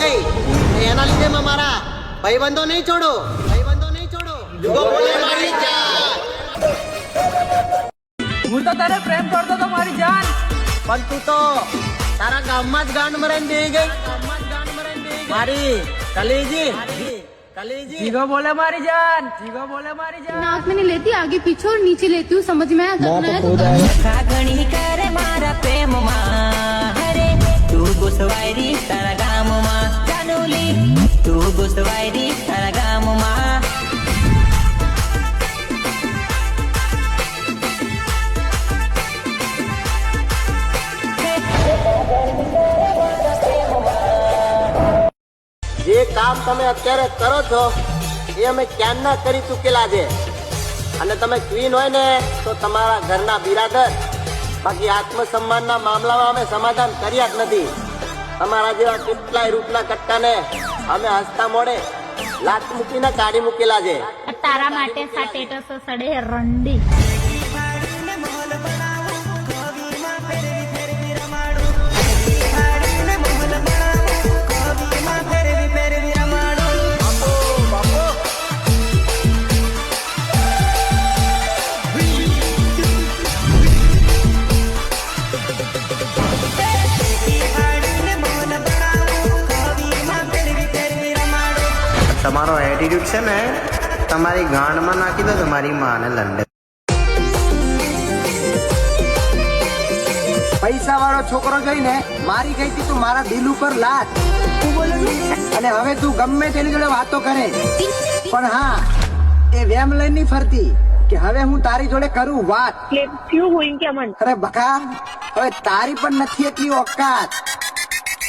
ગઈ, એના લીધે મેં મારા ભાઈબંધો નહીં છોડો. જુગો બોલે મારી જાન. હું તો તને પ્રેમ કરતો તો મારી જાન, પણ તું તો તારા ગામમાં જ ગાંડ મરાઈને બેહી ગઈ. મારી કલેજી. જીગો બોલે મારી જાન, જીગો બોલે મારી જાન. नाक में नहीं लेती, आगे पीछे और नीचे लेती हूँ, समझ में आता है? ખાગણી કરે મારા પ્રેમમાં, હરે તું ઘુસવાયરી તારા ગામમાં, જાનુલી તું ઘુસવાયરી તારા ગામમાં. જે કામ તમે અત્યારે કરો છો એ અમે ક્યારના કરી ચૂકેલા છે. અને તમે ક્વીન હોય ને તો તમારા ઘરના બિરાદર, બાકી આત્મસન્માનના મામલામાં અમે સમાધાન કર્યા જ નથી. તમારા જેવા કેટલાય રૂપના કટ્ટાને અમે હસતા મોડે લાત મૂકીને કાઢી મૂકેલા છે. તારા માટે સ્ટેટસ સડે રંડી. તમારો એટીટ્યુડ છે ને તમારી ગાંડમાં નાખી દો તમારી માને લંડે. પૈસા વાળો છોકરો જોઈને મારી ગઈ હતી તું મારા દિલ ઉપર લાત. અને હવે તું ગમે તેની જોડે વાતો કરે, પણ હા એ વેમ લઈને ફરતી કે હવે હું તારી જોડે કરું વાત. અરે બકા, હવે તારી પણ નથી એટલી ઓકાત.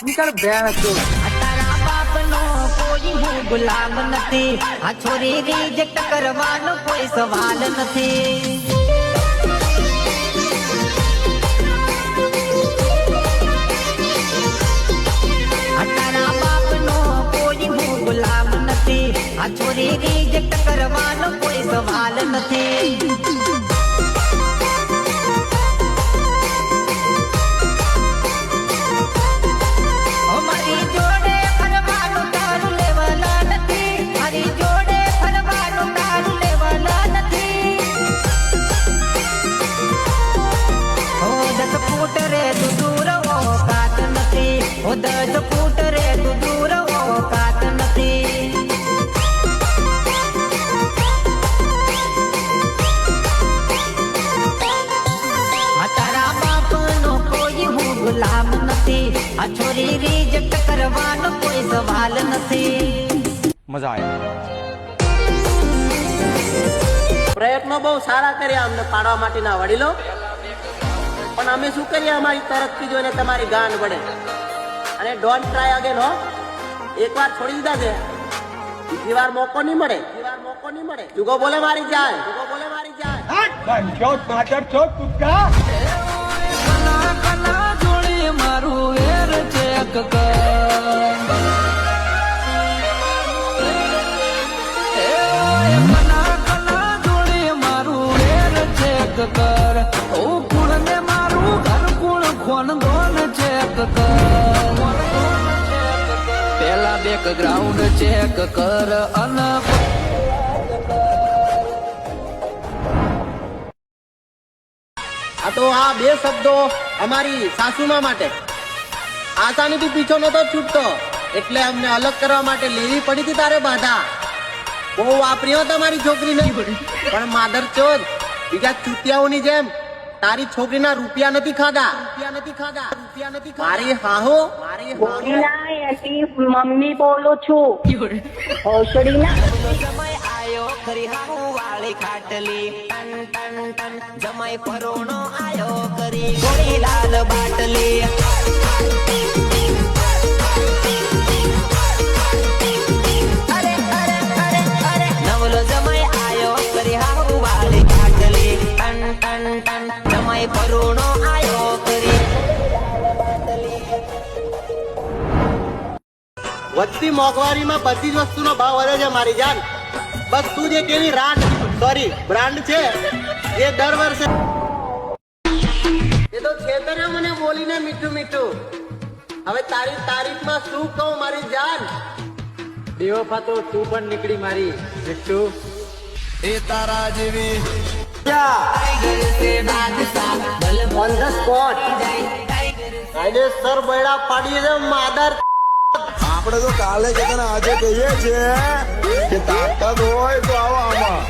નીકળ ભેણ તું. તારા બાપનો કોઈ હું ગુલામ નથી, આ છોરી રિજેક્ટ કરવાનો કોઈ સવાલ નથી. તારા બાપનો કોઈ હું ગુલામ નથી, આ છોરી રિજેક્ટ કરવાનો કોઈ સવાલ નથી. મારી જોડે ફરવાનું તારું લેવાલા નથી, મારી જોડે ફરવાનું તારું લેવાલા નથી. ઓ 10 ફૂટ રે તું દૂર ઓકાત નથી, ઓ 10 ફૂટ રે તું દૂર ઓકાત નથી. તારા બાપનો કોઈ હું ગુલામ નથી, આ છોરી રિજેક્ટ કરવાનો કોઈ સવાલ નથી. મજા આવે. પ્રયત્નો બહુ સારા કર્યા અમને પાડવા માટેના વડીલો, પણ અમે શું કરીએ, અમારી તરફથી જોઈને તમારી ગાંડ વળે. અને ડોન્ટ ટ્રાય અગેન હો. એકવાર છોડી દીધા છે, બીજી વાર મોકો નહીં મળે. જુગો બોલે મારી જાન. કલા જોડી મારું વેર ચેક કર. કલા જોડી મારું વેર ચેક કર. ઓ કુળ ને મારું ઘર કુળ ખોન દોન ચેક કર. પેલા બેકગ્રાઉન્ડ ચેક કર અને આ તો આ બે શબ્દો અમારી સાસુમા માટે. આસાનીથી પીછો નતો છૂટતો, એટલે અમને અલગ કરવા માટે લેવી પડી હતી તારે બાધા. બહુ વાપરી હો તમારી છોકરીને, પણ માધર ચોદ બીજા ચૂતિયાઓની જેમ તારી છોકરીના રૂપિયા નથી ખાધા. મારી હાહો મમ્મી બોલો છું. સમય આયો ખરી હાહુ વાળી ખાટલી, ટન ટન ટન જમાઈ પરોણો આયો કરી ગોળી લાલ બાટલી. અરે અરે અરે અરે નવલો જમાઈ આયો કરી હાહુ વાળી ખાટલી, ટન ટન ટન જમાઈ પરોણો આયો કરી. વધતી મોંઘવારીમાં બધી જ વસ્તુનો ભાવ વધે છે મારી જાન. બસ તું જે કેવી બ્રાન્ડ છે એ દર વર્ષે એ તો છેતરે મને બોલીને મીઠું મીઠું. હવે તારી તારીફમાં શું કહું મારી જાન. બેવફા તો તું પણ નીકળી મારી બિટ્ટુ. એ તારા જેવી ઓન ધ સ્પોટ કાયદેસર બૈડા પાડી દે માદર. આપણે તો કાલે કે તને આજે કહીએ છીએ કે તાકાત હોય તો આવો આમાં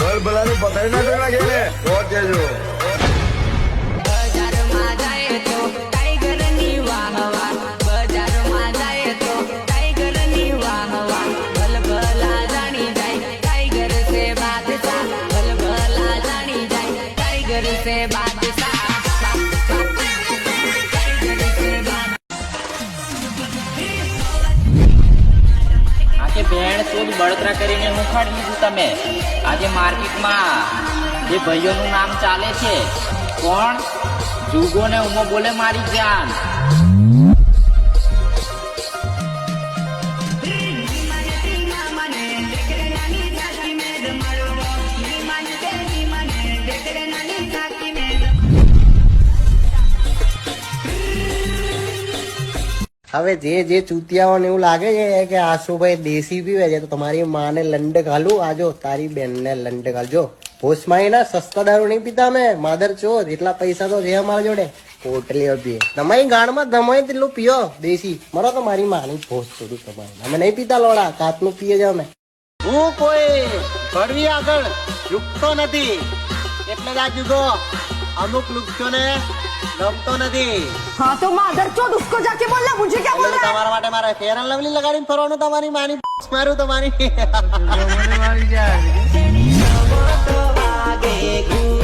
ભલ ભલાની પકડી ના દેવા કે તો કેજો બજારમાં જાય તો ટાઈગરની વાહ વાહ, બજારમાં જાય તો ટાઈગરની વાહ વાહ, ભલભલા જાણી જાય ટાઈગર સે બાદશાહ, ભલભલા જાણી જાય ટાઈગર સે બાદશાહ. આજે ભેણ શોધ બળતરા કરીને હું ખાડી લીધું તમે. આજે માર્કેટમાં જે ભાઈઓનું નામ ચાલે છે કોણ? જુગો ને ઉમો બોલે મારી જાન. હવે જે ચૂતિયાઓને એવું લાગે છે કે આશુભાઈ દેશી પીવે છે તો તમારી માને લંડ ઘાલું, આજો તારી બેનને લંડ ઘાલજો. હોશમાં ના સસ્તા દારૂ નહીં પીતા અમે માદર ચોર. એટલા પૈસા તો છે અમારા જોડે. પોટલીઓ પીએ તમારી ગાંડમાં ધમાઈ તેટલું પીઓ દેશી. મરો તો મારી માની ભોજ છોડું તમારે. અમે નહીં પીતા લોડા, કાચનું પીએ છે અમે. હું કોઈ ભરવી આગળ ઝૂકતો નથી એટલે જ આ જુગો અમુક લુખ્યોને ગમતો નથી. हाँ तो मादर चोद उसको जाके बोलना, मुझे क्या बोल रहा है? તમારા માટે મારે ફેર એન્ડ લવલી લગાડીને ફરવાનું. તમારી માની મારું તમારી વાગે